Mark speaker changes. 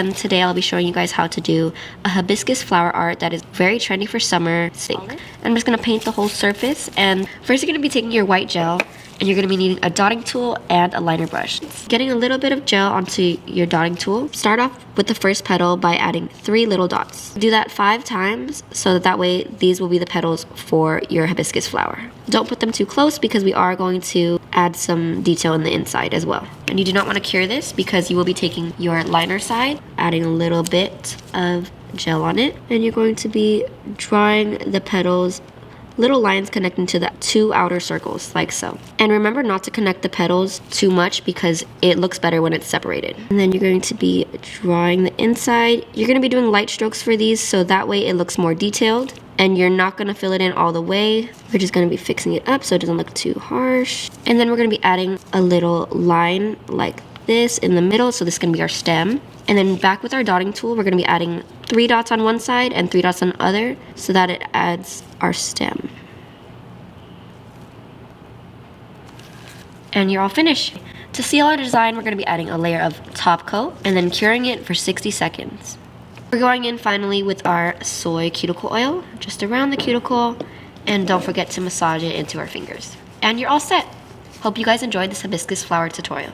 Speaker 1: And today I'll be showing you guys how to do a hibiscus flower art that is very trendy for summer. I'm just going to paint the whole surface, and first you're going to be taking your white gel and you're going to be needing a dotting tool and a liner brush. Getting a little bit of gel onto your dotting tool. Start off with the first petal by adding 3 little dots. Do that 5 times so that way these will be the petals for your hibiscus flower. Don't put them too close because we are going to add some detail in the inside as well. And you do not want to cure this because you will be taking your liner side, adding a little bit of gel on it, and you're going to be drawing the petals, little lines connecting to the 2 outer circles, like so. And remember not to connect the petals too much because it looks better when it's separated. And then you're going to be drawing the inside. You're going to be doing light strokes for these so that way it looks more detailed. And you're not going to fill it in all the way. We're just going to be fixing it up so it doesn't look too harsh. And then we're going to be adding a little line like this in the middle. So this is going to be our stem. And then back with our dotting tool, we're going to be adding 3 dots on one side and 3 dots on the other so that it adds our stem. And you're all finished. To seal our design, we're going to be adding a layer of top coat and then curing it for 60 seconds. We're going in finally with our soy cuticle oil, just around the cuticle, and don't forget to massage it into our fingers. And you're all set. Hope you guys enjoyed this hibiscus flower tutorial.